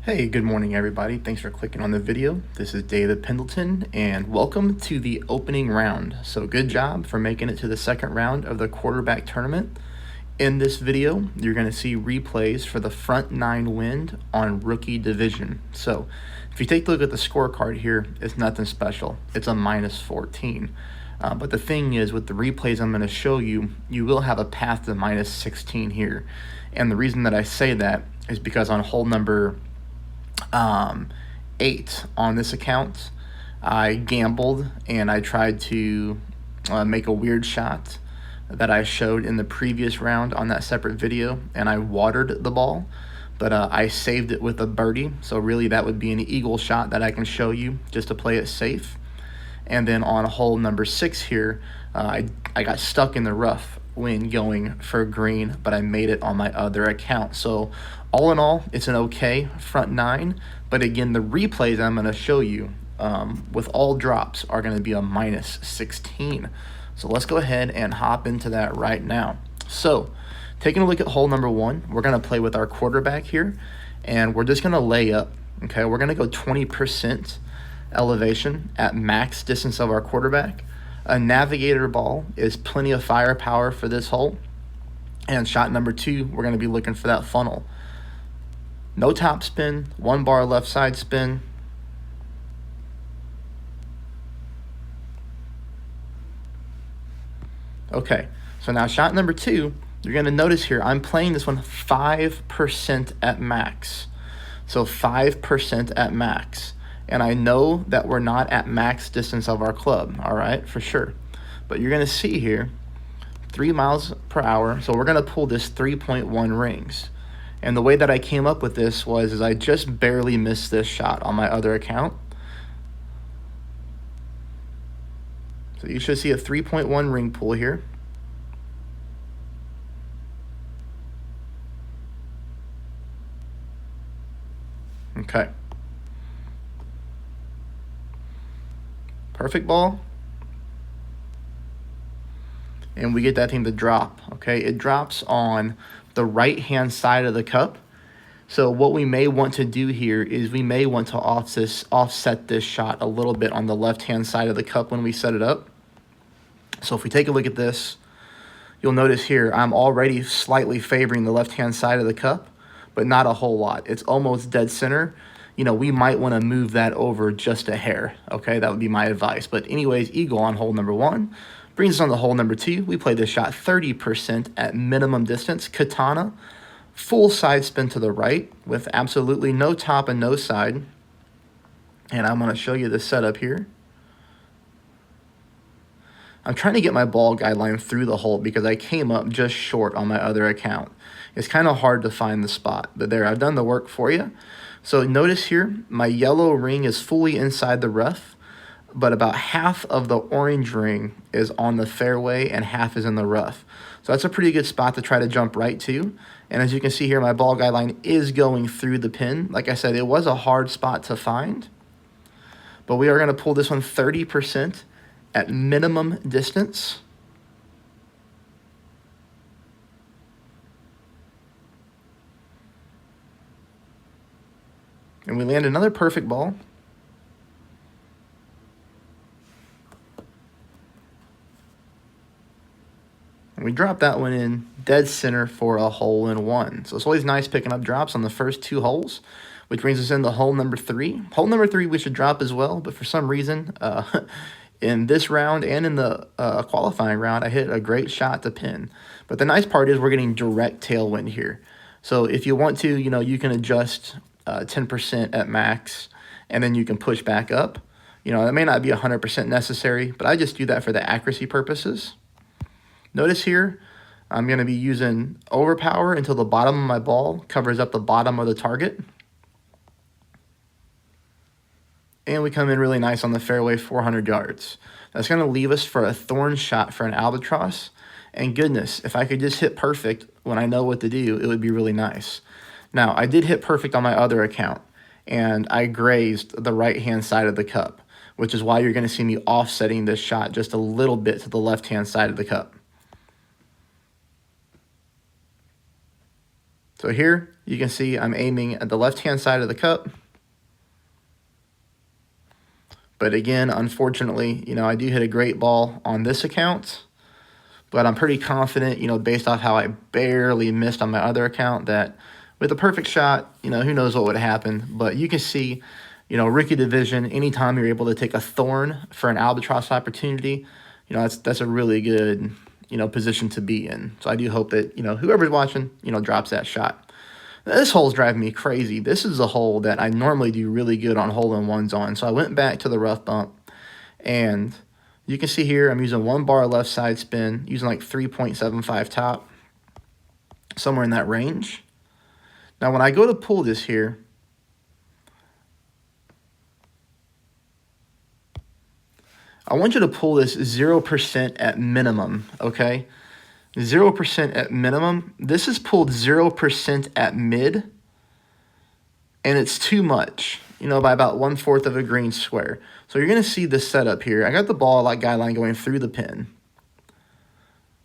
Hey, good morning everybody. Thanks for clicking on the video. This is David Pendleton and welcome to the opening round. So good job for making it to the second round of the quarterback tournament. In this video, you're going to see replays for the front nine wind on rookie division. So if you take a look at the scorecard here, it's nothing special. It's a minus 14. But the thing is, with the replays I'm going to show you, you will have a path to minus 16 here. And the reason that I say that is because on hole number 8 on this account, I gambled and I tried to make a weird shot that I showed in the previous round on that separate video, and I watered the ball, but I saved it with a birdie. So really that would be an eagle shot that I can show you just to play it safe. And then on hole number 6 here, I got stuck in the rough when going for green, but I made it on my other account. So all in all, it's an okay front nine. But again, the replays I'm going to show you with all drops are going to be a minus 16. So let's go ahead and hop into that right now. So taking a look at hole number 1, we're going to play with our quarterback here, and we're just going to lay up. Okay, we're going to go 20% elevation at max distance of our quarterback. A navigator ball is plenty of firepower for this hole. And shot number 2, we're going to be looking for that funnel. No top spin, 1 bar left side spin. Okay, so now shot number 2, you're going to notice here, I'm playing this one 5% at max. So 5% at max. And I know that we're not at max distance of our club, all right, for sure. But you're going to see here, 3 miles per hour. So we're going to pull this 3.1 rings. And the way that I came up with this was I just barely missed this shot on my other account. So you should see a 3.1 ring pull here. Okay. Perfect ball. And we get that thing to drop, okay? It drops on the right-hand side of the cup. So what we may want to do here is we may want to offset this shot a little bit on the left-hand side of the cup when we set it up. So if we take a look at this, you'll notice here I'm already slightly favoring the left-hand side of the cup, but not a whole lot. It's almost dead center. You know, we might want to move that over just a hair, okay? That would be my advice. But anyways, eagle on hole number 1. Brings us on to hole number 2. We play this shot 30% at minimum distance. Katana, full side spin to the right with absolutely no top and no side. And I'm going to show you the setup here. I'm trying to get my ball guideline through the hole because I came up just short on my other account. It's kind of hard to find the spot, but there, I've done the work for you. So notice here, my yellow ring is fully inside the rough, but about half of the orange ring is on the fairway and half is in the rough. So that's a pretty good spot to try to jump right to. And as you can see here, my ball guideline is going through the pin. Like I said, it was a hard spot to find, but we are going to pull this one 30% at minimum distance. And we land another perfect ball. And we drop that one in dead center for a hole in 1. So it's always nice picking up drops on the first 2 holes, which brings us into hole number 3. Hole number 3 we should drop as well, but for some reason, in this round and in the qualifying round, I hit a great shot to pin. But the nice part is we're getting direct tailwind here. So if you want to, you know, you can adjust 10% at max, and then you can push back up. You know, that may not be 100% necessary, but I just do that for the accuracy purposes. Notice here, I'm going to be using overpower until the bottom of my ball covers up the bottom of the target. And we come in really nice on the fairway, 400 yards. That's going to leave us for a thorn shot for an albatross. And goodness, if I could just hit perfect when I know what to do, it would be really nice. Now, I did hit perfect on my other account, and I grazed the right-hand side of the cup, which is why you're going to see me offsetting this shot just a little bit to the left-hand side of the cup. So here you can see I'm aiming at the left-hand side of the cup. But again, unfortunately, I do hit a great ball on this account. But I'm pretty confident, based off how I barely missed on my other account, that with a perfect shot, who knows what would happen. But you can see, rookie division, anytime you're able to take a thorn for an albatross opportunity, that's a really good, position to be in. So I do hope that, whoever's watching, drops that shot. This hole's driving me crazy. This is a hole that I normally do really good on hole-in-ones on. So I went back to the rough bump, and you can see here I'm using 1 bar left side spin, using like 3.75 top, somewhere in that range. Now when I go to pull this here, I want you to pull this 0% at minimum, okay? 0% at minimum. This is pulled 0% at mid, and it's too much, by about 1/4 of a green square. So you're going to see this setup here. I got the ball like guideline going through the pin,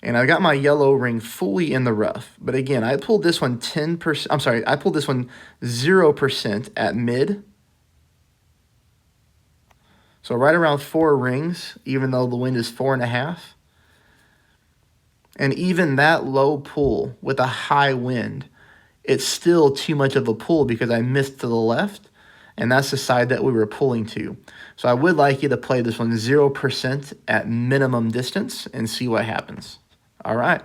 and I've got my yellow ring fully in the rough. But again, I pulled this one 10%. I'm sorry, I pulled this one 0% at mid. So right around 4 rings, even though the wind is 4.5. And even that low pull with a high wind, it's still too much of a pull because I missed to the left, and that's the side that we were pulling to. So I would like you to play this one 0% at minimum distance and see what happens. All right.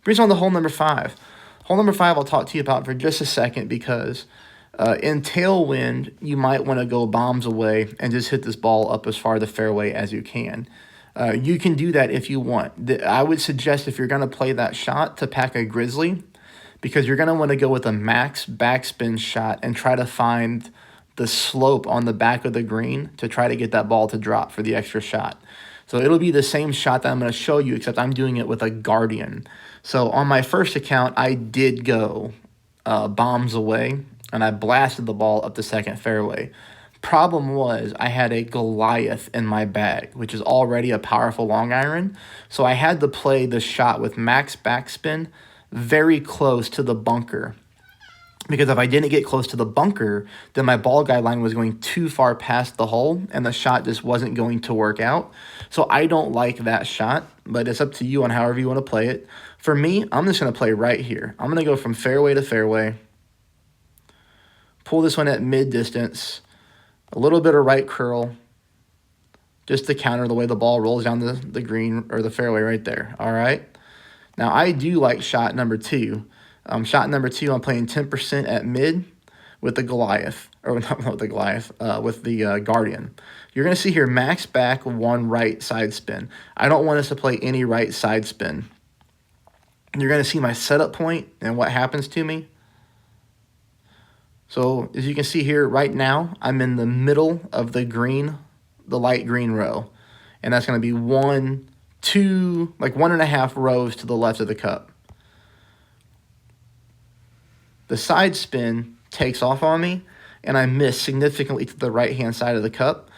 Brings on to hole number 5. Hole number 5 I'll talk to you about for just a second because in tailwind, you might want to go bombs away and just hit this ball up as far the fairway as you can. You can do that if you want. I would suggest if you're going to play that shot to pack a grizzly, because you're going to want to go with a max backspin shot and try to find the slope on the back of the green to try to get that ball to drop for the extra shot. So it'll be the same shot that I'm going to show you, except I'm doing it with a Guardian. So on my first account, I did go bombs away, and I blasted the ball up the second fairway. Problem was I had a Goliath in my bag, which is already a powerful long iron. So I had to play the shot with max backspin very close to the bunker. Because if I didn't get close to the bunker, then my ball guideline was going too far past the hole, and the shot just wasn't going to work out. So I don't like that shot, but it's up to you on however you want to play it. For me, I'm just going to play right here. I'm going to go from fairway to fairway, pull this one at mid-distance, a little bit of right curl, just to counter the way the ball rolls down the green or the fairway right there. All right. Now, I do like shot number 2. Shot number 2, I'm playing 10% at mid with the Goliath, or not with the Goliath, with the Guardian. You're going to see here max back, 1 right side spin. I don't want us to play any right side spin. You're going to see my setup point and what happens to me. So as you can see here, right now, I'm in the middle of the green, the light green row. And that's going to be 1, 2, like 1.5 rows to the left of the cup. The side spin takes off on me, and I miss significantly to the right-hand side of the cup.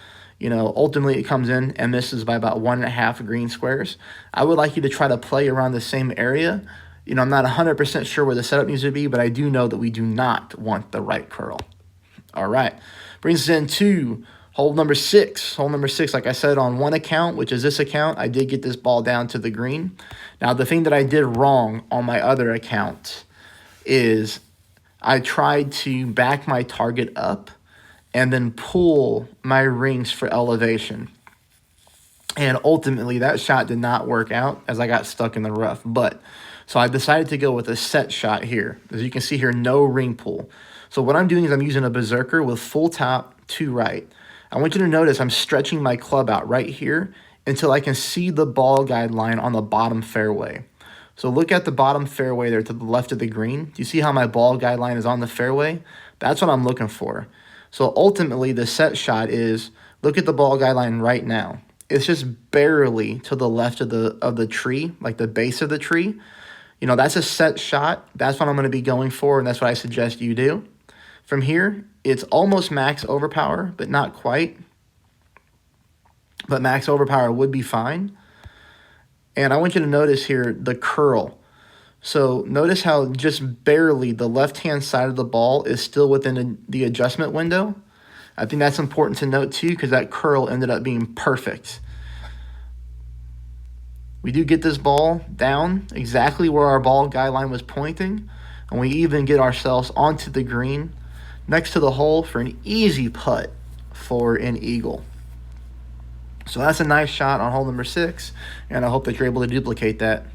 Ultimately it comes in and misses by about 1.5 green squares. I would like you to try to play around the same area. I'm not 100% sure where the setup needs to be, but I do know that we do not want the right curl. All right. Brings us into hole number 6. Hole number 6, like I said, on one account, which is this account, I did get this ball down to the green. Now, the thing that I did wrong on my other account is I tried to back my target up and then pull my rings for elevation. And ultimately, that shot did not work out as I got stuck in the rough. So I decided to go with a set shot here. As you can see here, no ring pull. So what I'm doing is I'm using a berserker with full top to right. I want you to notice I'm stretching my club out right here until I can see the ball guide line on the bottom fairway. So look at the bottom fairway there to the left of the green. Do you see how my ball guide line is on the fairway? That's what I'm looking for. So ultimately, the set shot is, look at the ball guide line right now. It's just barely to the left of the tree, like the base of the tree. That's a set shot. That's what I'm going to be going for, and that's what I suggest you do. From here, it's almost max overpower, but not quite. But max overpower would be fine. And I want you to notice here the curl. So notice how just barely the left-hand side of the ball is still within the adjustment window. I think that's important to note too, because that curl ended up being perfect. We do get this ball down exactly where our ball guideline was pointing, and we even get ourselves onto the green next to the hole for an easy putt for an eagle. So that's a nice shot on hole number 6, and I hope that you're able to duplicate that.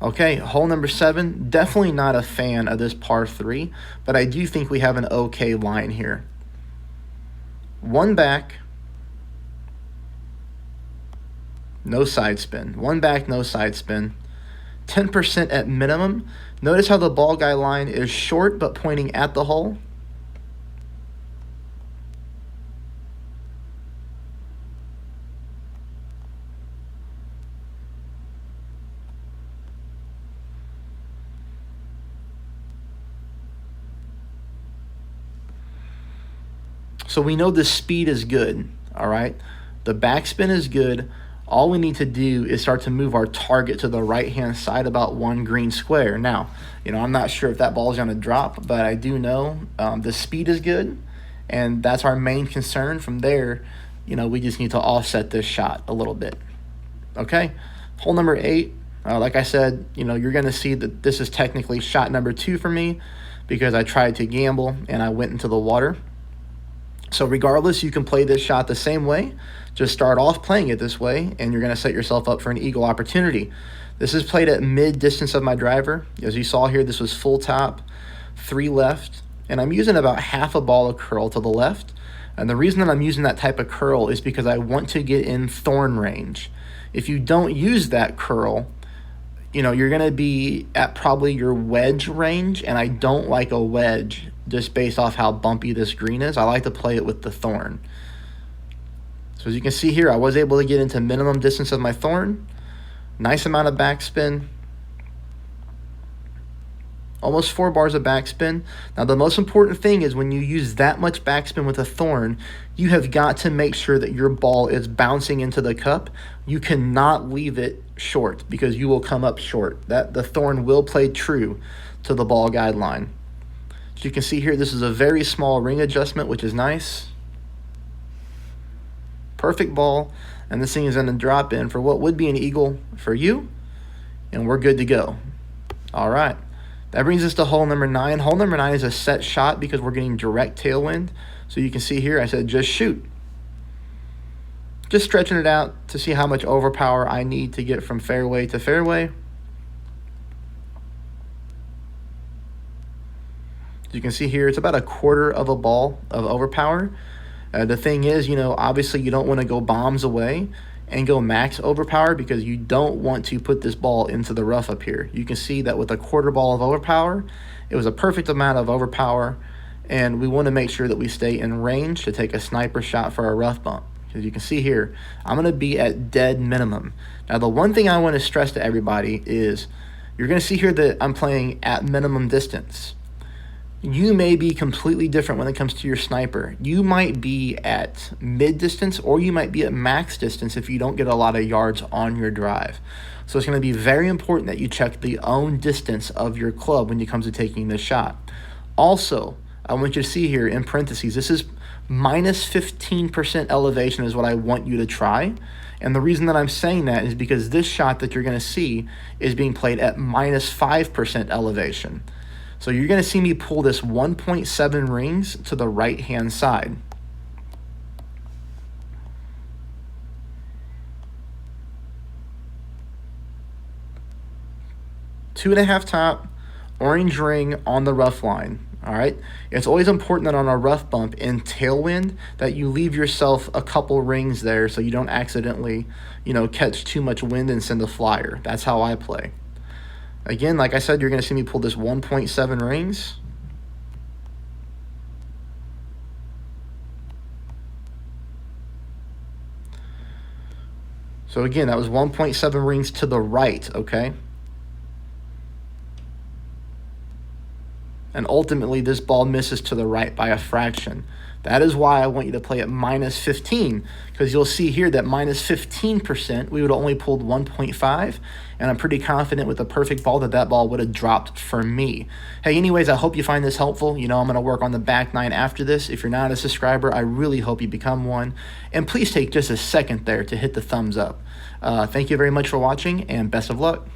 Okay, hole number 7, definitely not a fan of this par 3, but I do think we have an okay line here. One back, no side spin. One back, no side spin. 10% at minimum. Notice how the ball guy line is short but pointing at the hole. So we know the speed is good, all right? The backspin is good. All we need to do is start to move our target to the right-hand side about 1 green square. Now, I'm not sure if that ball is going to drop, but I do know the speed is good, and that's our main concern. From there, we just need to offset this shot a little bit. Okay, hole number 8. Like I said, you're going to see that this is technically shot number 2 for me because I tried to gamble and I went into the water. So regardless, you can play this shot the same way. Just start off playing it this way, and you're going to set yourself up for an eagle opportunity. This is played at mid-distance of my driver. As you saw here, this was full top, 3 left, and I'm using about half a ball of curl to the left. And the reason that I'm using that type of curl is because I want to get in thorn range. If you don't use that curl, you're going to be at probably your wedge range, and I don't like a wedge just based off how bumpy this green is. I like to play it with the thorn. So as you can see here, I was able to get into minimum distance of my thorn. Nice amount of backspin. Almost 4 bars of backspin. Now the most important thing is when you use that much backspin with a thorn, you have got to make sure that your ball is bouncing into the cup. You cannot leave it short because you will come up short. The thorn will play true to the ball guideline. As you can see here, this is a very small ring adjustment, which is nice. Perfect ball, and this thing is going to drop in for what would be an eagle for you, and we're good to go. All right, that brings us to hole number 9. Hole number 9 is a set shot because we're getting direct tailwind. So you can see here, I said just shoot. Just stretching it out to see how much overpower I need to get from fairway to fairway. As you can see here, it's about a quarter of a ball of overpower. The thing is, obviously you don't want to go bombs away and go max overpower because you don't want to put this ball into the rough up here. You can see that with a quarter ball of overpower, it was a perfect amount of overpower, and we want to make sure that we stay in range to take a sniper shot for a rough bump. As you can see here, I'm going to be at dead minimum. Now, the one thing I want to stress to everybody is you're going to see here that I'm playing at minimum distance. You may be completely different when it comes to your sniper. You might be at mid distance or you might be at max distance if you don't get a lot of yards on your drive. So it's going to be very important that you check the own distance of your club when it comes to taking this shot. Also, I want you to see here in parentheses, this is minus 15% elevation is what I want you to try. And the reason that I'm saying that is because this shot that you're going to see is being played at minus 5% elevation. So you're going to see me pull this 1.7 rings to the right-hand side. Two and a half top, orange ring on the rough line. All right. It's always important that on a rough bump in tailwind that you leave yourself a couple rings there so you don't accidentally, catch too much wind and send a flyer. That's how I play. Again, like I said, you're going to see me pull this 1.7 rings. So again, that was 1.7 rings to the right, okay? and ultimately this ball misses to the right by a fraction. That is why I want you to play at minus 15, because you'll see here that minus 15%, we would have only pulled 1.5, and I'm pretty confident with a perfect ball that ball would have dropped for me. Hey, anyways, I hope you find this helpful. You know, I'm going to work on the back nine after this. If you're not a subscriber, I really hope you become one. And please take just a second there to hit the thumbs up. Thank you very much for watching, and best of luck.